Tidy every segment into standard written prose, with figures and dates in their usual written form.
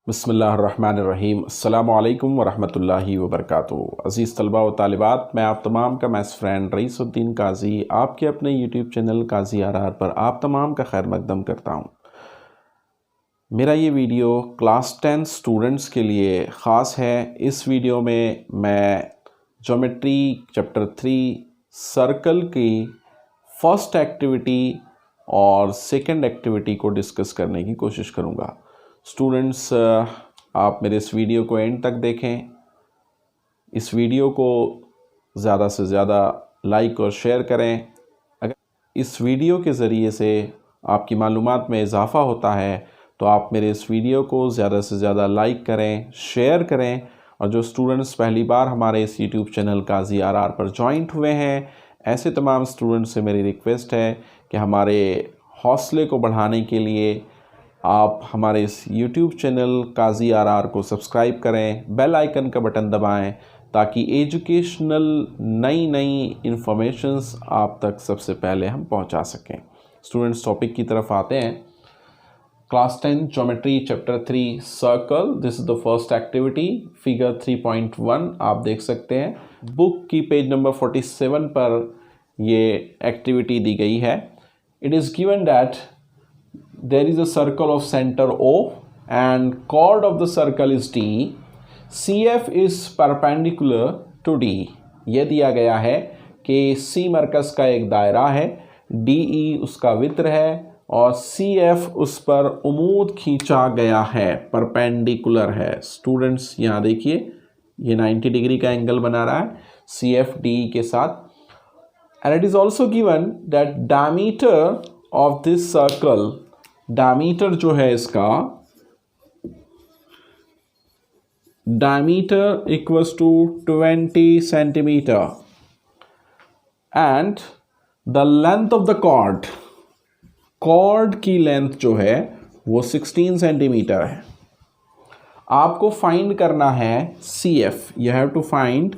बिस्मिल्लाहिर्रहमानिर्रहीम अस्सलामु अलैकुम वरहमतुल्लाहि वबरकातुहू। अज़ीज़ तलबा व तालिबात, मैं आप तमाम का मैथ्स फ्रेंड रईसुद्दीन काजी आपके अपने यूट्यूब चैनल काजी आर पर आप तमाम का खैर मकदम करता हूँ। मेरा ये वीडियो क्लास 10 स्टूडेंट्स के लिए ख़ास है। इस वीडियो में मैं ज्योमेट्री चैप्टर 3 सर्कल की फ़र्स्ट एक्टिविटी और सेकंड एक्टिविटी को डिस्कस करने की कोशिश करूँगा। स्टूडेंट्स, आप मेरे इस वीडियो को एंड तक देखें। इस वीडियो को ज़्यादा से ज़्यादा लाइक और शेयर करें। अगर इस वीडियो के ज़रिए से आपकी मालूमात में इजाफ़ा होता है तो आप मेरे इस वीडियो को ज़्यादा से ज़्यादा लाइक करें, शेयर करें। और जो स्टूडेंट्स पहली बार हमारे इस यूट्यूब चैनल काजी आर पर जॉइंट हुए हैं, ऐसे तमाम स्टूडेंट्स से मेरी रिक्वेस्ट है कि हमारे हौसले को बढ़ाने के लिए आप हमारे इस YouTube चैनल काजी आर को सब्सक्राइब करें, बेल आइकन का बटन दबाएं ताकि एजुकेशनल नई इंफॉर्मेशंस आप तक सबसे पहले हम पहुंचा सकें। स्टूडेंट्स, टॉपिक की तरफ आते हैं। Class 10 geometry chapter 3 circle, this is the first activity. Figure 3.1 आप देख सकते हैं। बुक की पेज नंबर 47 पर ये एक्टिविटी दी गई है। It is given that there is a circle of center O and chord of the circle is D. CF is perpendicular to D. ये दिया गया है कि C मरकज़ का एक दायरा है, DE उसका वित्र है और CF उस पर उमूद खींचा गया है, परपेंडिकुलर है। स्टूडेंट्स यहाँ देखिए, ये 90 डिग्री का एंगल बना रहा है CF DE के साथ। And it is also given that diameter of this circle, diameter जो है इसका, diameter equals to 20 centimetre and the length of the chord, chord की लेंथ जो है वो 16 सेंटीमीटर है। आपको फाइंड करना है CF, you have to find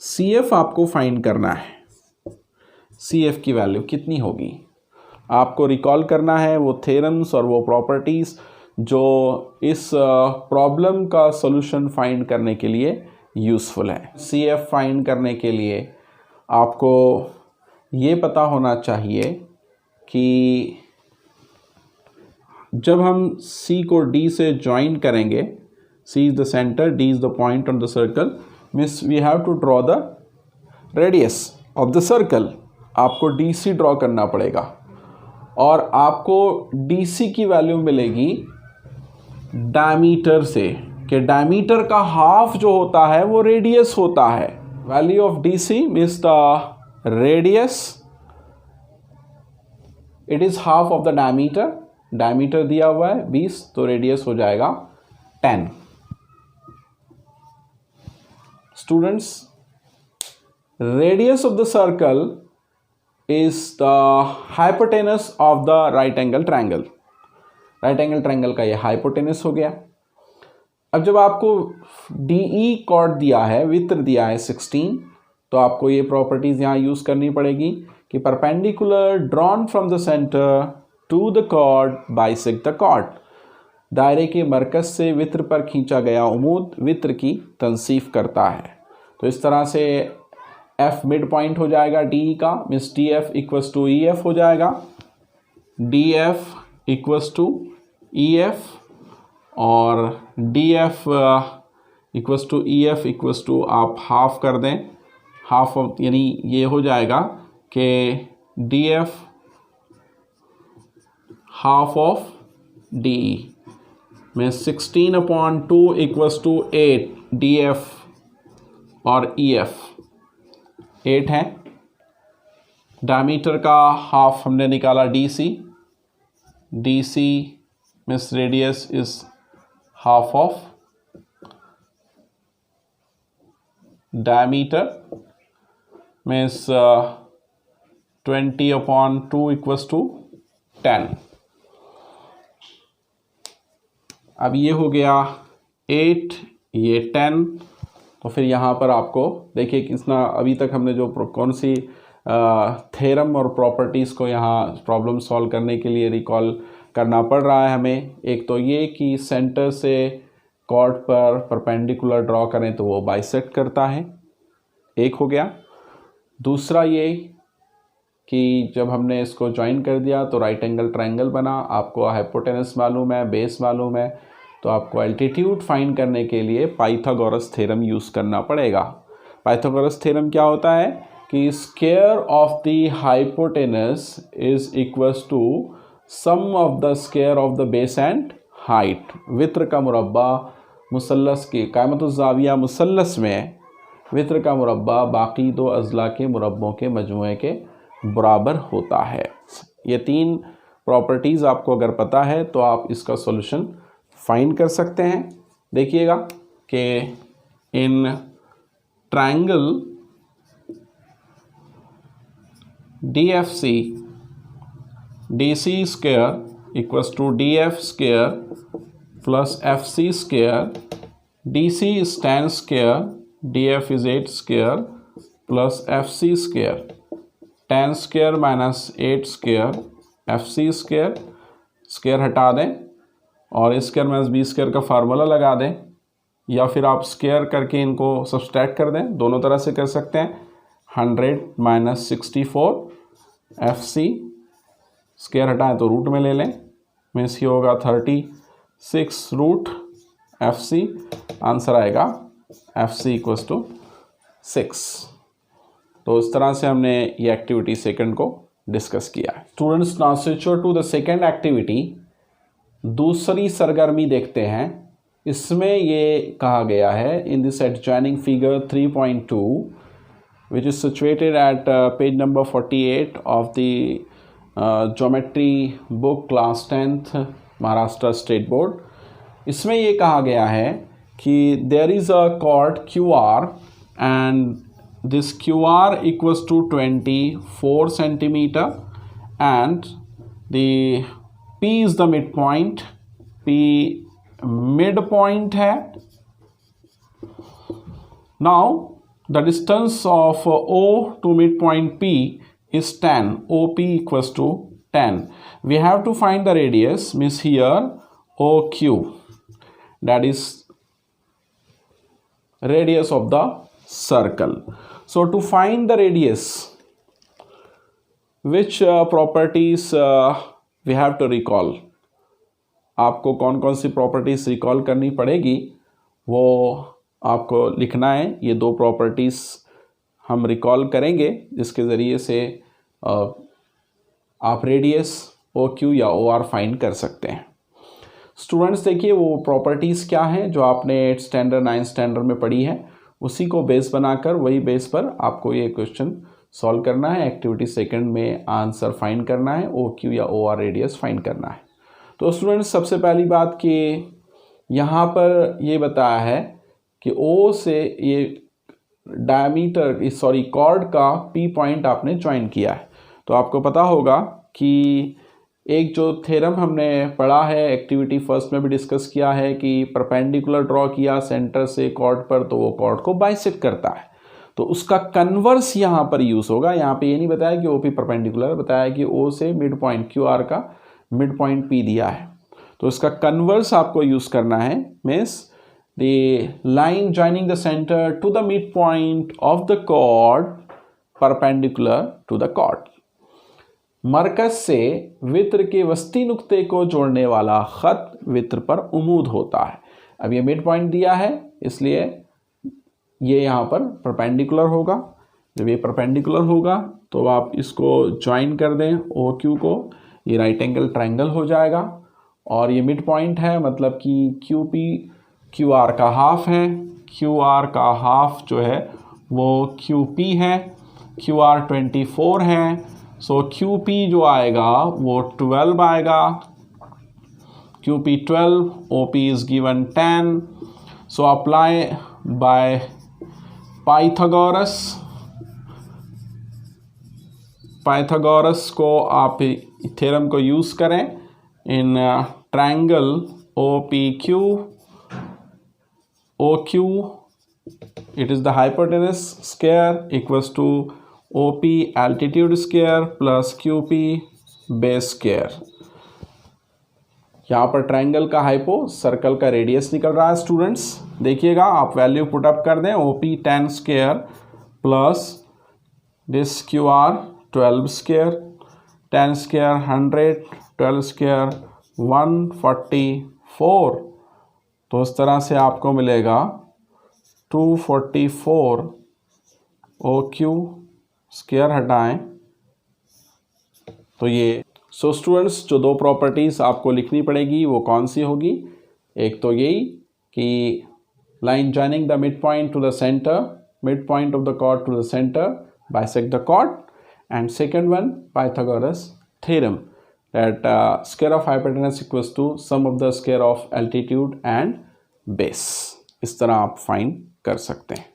CF आपको फाइंड करना है। CF की वैल्यू कितनी होगी आपको रिकॉल करना है, वो थ्योरम्स और वो प्रॉपर्टीज़ जो इस प्रॉब्लम का सॉल्यूशन फाइंड करने के लिए यूज़फुल है। CF फाइंड करने के लिए आपको ये पता होना चाहिए कि जब हम C को D से ज्वाइन करेंगे, C is the centre, D is the point on the circle, means we have to draw the radius of the circle. आपको DC ड्रॉ करना पड़ेगा और आपको DC की वैल्यू मिलेगी डायमीटर से, कि डायमीटर का हाफ जो होता है वो रेडियस होता है। Value of DC means the radius, it is half of the diameter. Diameter दिया हुआ है 20, तो रेडियस हो जाएगा 10। Students, radius of the circle is the hypotenuse of the right angle triangle. Right angle triangle का ये हाइपोटेनस हो गया। अब जब आपको DE कॉर्ड दिया है, वित्र दिया है 16, तो आपको ये प्रॉपर्टीज यहाँ यूज़ करनी पड़ेगी कि perpendicular drawn from the centre to the chord bisect the chord. दायरे के मरकज से वित्र पर खींचा गया उमूद वित्र की तंसीफ करता है। तो इस तरह से F मिड पॉइंट हो जाएगा DE का, means DF equals to EF हो जाएगा। DF इक्वल्स टू EF और DF equals to EF equals to आप हाफ कर दें, हाफ ऑफ, यानी ये हो जाएगा कि DF हाफ ऑफ DE में 16/2 इक्वल्स टू 8 DF और EF 8 है। डायमीटर का हाफ हमने निकाला DC means radius is half of diameter means 20/2 equals to 10। अब ये हो गया 8, ये 10। तो फिर यहाँ पर आपको देखिए कितना, अभी तक हमने जो कौन सी थ्योरम और प्रॉपर्टीज़ को यहाँ प्रॉब्लम सॉल्व करने के लिए रिकॉल करना पड़ रहा है हमें। एक तो ये कि सेंटर से कॉर्ड पर परपेंडिकुलर ड्रॉ करें तो वो बाइसेक्ट करता है, एक हो गया। दूसरा ये कि जब हमने इसको ज्वाइन कर दिया तो राइट एंगल ट्रायंगल बना। आपको हाइपोटेनस मालूम है, बेस मालूम है, तो आपको एल्टीट्यूड फाइंड करने के लिए पाइथागोरस थ्योरम यूज़ करना पड़ेगा। पाइथागोरस थ्योरम क्या होता है कि square of the hypotenuse is equals to sum of the square of the base and height. वित्र का मुरब्बा मुसल्लस के कायमतुज़्ज़ाविया मुसल्लस में वित्र का मुरब्बा बाकी दो अज़ला के मुरब्बों के मजमुए के बराबर होता है। ये तीन प्रॉपर्टीज़ आपको अगर पता है तो आप इसका सॉल्यूशन फाइंड कर सकते हैं। देखिएगा कि in triangle DFC DC square equals to DF square plus FC square, DC is 10 square, DF is 8 square plus FC square, 10 square minus 8 square, FC square, square हटा दें और स्क्वायर माइनस बी स्क्वायर का formula लगा दें, या फिर आप square करके इनको सब्सट्रैक्ट कर दें, दोनों तरह से कर सकते हैं। 100 माइनस 64 FC, स्क्वायर हटाएं तो रूट में ले लें, मीन्स ये होगा 36 रूट FC। आंसर आएगा FC इक्वल्स टू 6। तो इस तरह से हमने ये एक्टिविटी सेकंड को डिस्कस किया है। Students, now switch to the second activity. दूसरी सरगर्मी देखते हैं। इसमें ये कहा गया है in this adjoining figure 3.2 which is situated at page number 48 of the geometry book class 10th Maharashtra state board. इसमें ये कहा गया है कि there is a chord QR and this QR equals to 24 centimeter and the P is the midpoint, P midpoint है। Now the distance of O to midpoint P is 10, OP equals to 10. We have to find the radius, means here OQ, that is radius of the circle. So to find the radius, which properties we have to recall? आपको कौन कौन सी properties recall करनी पड़ेगी वो आपको लिखना है। ये दो प्रॉपर्टीज़ हम रिकॉल करेंगे जिसके ज़रिए से आप रेडियस OQ या OR फाइंड कर सकते हैं। स्टूडेंट्स, देखिए वो प्रॉपर्टीज़ क्या हैं जो आपने 8th स्टैंडर्ड 9th स्टैंडर्ड में पढ़ी है, उसी को बेस बनाकर वही बेस पर आपको ये क्वेश्चन सॉल्व करना है। एक्टिविटी सेकंड में आंसर फाइंड करना है, OQ या OR रेडियस फाइंड करना है। तो स्टूडेंट्स, सबसे पहली बात कि यहाँ पर ये बताया है कि O से ये डायमीटर कॉर्ड का P पॉइंट आपने ज्वाइन किया है। तो आपको पता होगा कि एक जो थ्योरम हमने पढ़ा है, एक्टिविटी फर्स्ट में भी डिस्कस किया है कि परपेंडिकुलर ड्रॉ किया सेंटर से कॉर्ड पर तो वो कॉर्ड को बाइसेक्ट करता है। तो उसका कन्वर्स यहाँ पर यूज़ होगा। यहाँ पे ये नहीं बताया कि OP परपेंडिकुलर, बताया कि O से मिड पॉइंट QR का मिड पॉइंट P दिया है, तो इसका कन्वर्स आपको यूज़ करना है। Means the line joining the center to the midpoint of the chord perpendicular to the chord। मरकज से वित्र के वस्ती नुक्ते को जोड़ने वाला खत वित्र पर उमूद होता है। अब ये मिड पॉइंट दिया है इसलिए ये यहाँ पर परपेंडिकुलर होगा। जब ये परपेंडिकुलर होगा तो आप इसको ज्वाइन कर दें OQ को, ये राइट एंगल ट्रायंगल हो जाएगा। और ये मिड पॉइंट है, मतलब कि QP QR का हाफ है, QR का हाफ जो है वो QP है, QR 24 है, सो QP जो आएगा वो 12 आएगा, QP 12, OP is given 10। So apply by Pythagoras को आप थ्योरम को यूज़ करें in triangle OQ, it is the hypotenuse square equals to OP altitude square plus QP base square। यहाँ पर ट्रायंगल का हाइपो, सर्कल का रेडियस निकल रहा है स्टूडेंट्स। देखिएगा, आप वैल्यू पुट अप कर दें, OP 10 square plus this QR 12 square, 10 square 100, 12 square 144। तो इस तरह से आपको मिलेगा 244। OQ स्क्वायर हटाएं तो ये। सो स्टूडेंट्स, जो दो प्रॉपर्टीज़ आपको लिखनी पड़ेगी वो कौन सी होगी? एक तो यही कि line joining the mid point to the centre, mid point of the chord to the centre, bisect the chord, and second one Pythagoras theorem that square of hypotenuse equals to sum of the square of altitude and base। इस तरह आप find कर सकते हैं।